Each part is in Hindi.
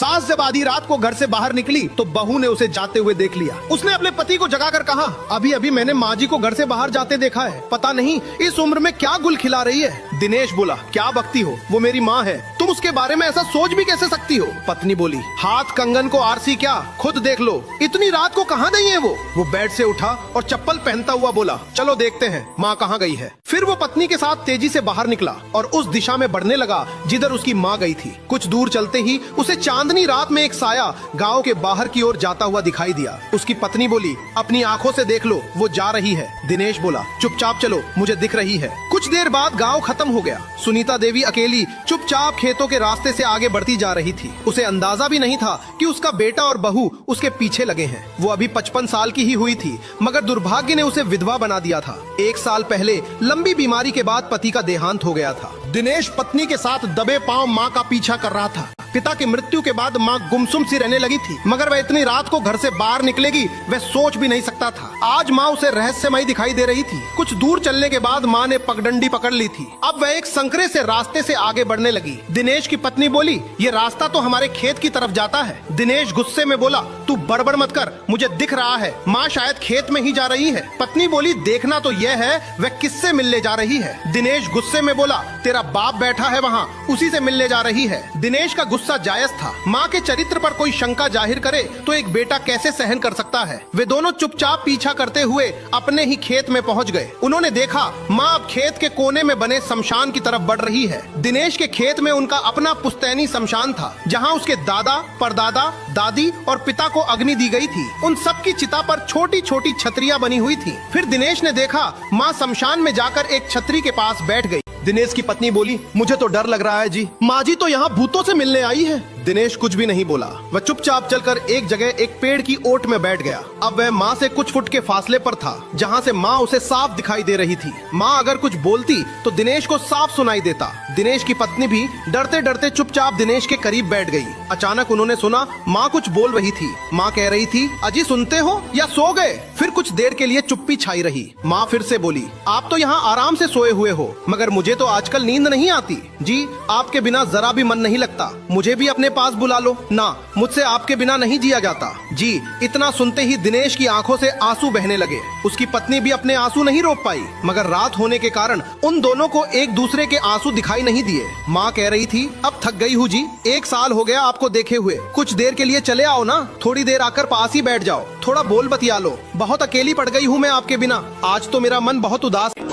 सास जब आधी रात को घर से बाहर निकली तो बहू ने उसे जाते हुए देख लिया। उसने अपने पति को जगाकर कहा, अभी अभी मैंने माँ जी को घर से बाहर जाते देखा है, पता नहीं इस उम्र में क्या गुल खिला रही है। दिनेश बोला, क्या बकती हो, वो मेरी माँ है, तुम उसके बारे में ऐसा सोच भी कैसे सकती हो। पत्नी बोली, हाथ कंगन को आरसी क्या, खुद देख लो, इतनी रात को कहाँ गई है वो बेड से उठा और चप्पल पहनता हुआ बोला, चलो देखते हैं माँ कहाँ गई है। फिर वो पत्नी के साथ तेजी से बाहर निकला और उस दिशा में बढ़ने लगा जिधर उसकी माँ गई थी। कुछ दूर चलते ही उसे चांदनी रात में एक साया गांव के बाहर की ओर जाता हुआ दिखाई दिया। उसकी पत्नी बोली, अपनी आंखों से देख लो, वो जा रही है। दिनेश बोला, चुपचाप चलो, मुझे दिख रही है। कुछ देर बाद गांव खत्म हो गया। सुनीता देवी अकेली चुपचाप खेतों के रास्ते से आगे बढ़ती जा रही थी। उसे अंदाजा भी नहीं था कि उसका बेटा और बहू उसके पीछे लगे हैं। वो अभी 55 साल की ही हुई थी, मगर दुर्भाग्य ने उसे विधवा बना दिया था। 1 साल पहले लंबी बीमारी के बाद पति का देहांत हो गया था। दिनेश पत्नी के साथ दबे पांव माँ का पीछा कर रहा था। पिता की मृत्यु के बाद माँ गुमसुम सी रहने लगी थी, मगर वह इतनी रात को घर से बाहर निकलेगी वह सोच भी नहीं सकता था। आज माँ उसे रहस्यमयी दिखाई दे रही थी। कुछ दूर चलने के बाद माँ ने पगडंडी पकड़ ली थी। अब वह एक संकरे से रास्ते से आगे बढ़ने लगी। दिनेश की पत्नी बोली, ये रास्ता तो हमारे खेत की तरफ जाता है। दिनेश गुस्से में बोला, तू बड़बड़ मत कर, मुझे दिख रहा है, माँ शायद खेत में ही जा रही है। पत्नी बोली, देखना तो यह है वह किससे मिलने जा रही है। दिनेश गुस्से में बोला, तेरा बाप बैठा है वहाँ, उसी से मिलने जा रही है। दिनेश का गुस्सा जायज था। माँ के चरित्र पर कोई शंका जाहिर करे तो एक बेटा कैसे सहन कर सकता है। वे दोनों चुपचाप पीछा करते हुए अपने ही खेत में पहुँच गए। उन्होंने देखा माँ अब खेत के कोने में बने शमशान की तरफ बढ़ रही है। दिनेश के खेत में उनका अपना पुश्तैनी शमशान था, जहाँ उसके दादा, परदादा, दादी और पिता को अग्नि दी गई थी। उन सब की चिता पर छोटी छोटी छतरियाँ बनी हुई थी। फिर दिनेश ने देखा माँ शमशान में जाकर एक छतरी के पास बैठ गई। दिनेश की पत्नी बोली, मुझे तो डर लग रहा है जी, माँ जी तो यहाँ भूतों से मिलने आई है। दिनेश कुछ भी नहीं बोला। वह चुपचाप चलकर एक जगह एक पेड़ की ओट में बैठ गया। अब वह माँ से कुछ फुट के फासले पर था, जहाँ से माँ उसे साफ दिखाई दे रही थी। माँ अगर कुछ बोलती तो दिनेश को साफ सुनाई देता। दिनेश की पत्नी भी डरते डरते चुपचाप दिनेश के करीब बैठ गई। अचानक उन्होंने सुना माँ कुछ बोल रही थी। माँ कह रही थी, अजी सुनते हो या सो गए। फिर कुछ देर के लिए चुप्पी छाई रही। माँ फिर से बोली, आप तो यहाँ आराम से सोए हुए हो, मगर मुझे तो आजकल नींद नहीं आती जी, आपके बिना जरा भी मन नहीं लगता, मुझे भी अपने पास बुला लो ना, मुझसे आपके बिना नहीं जिया जाता जी। इतना सुनते ही दिनेश की आंखों से आंसू बहने लगे। उसकी पत्नी भी अपने आंसू नहीं रोक पाई, मगर रात होने के कारण उन दोनों को एक दूसरे के आंसू दिखाई नहीं दिए। माँ कह रही थी, अब थक गई हूँ जी, 1 साल हो गया आपको देखे हुए, कुछ देर के लिए चले आओ ना, थोड़ी देर आकर पास ही बैठ जाओ, थोड़ा बोल बतिया लो, बहुत अकेली पड़ गई हूँ मैं आपके बिना, आज तो मेरा मन बहुत उदास है।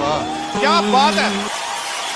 क्या बात है।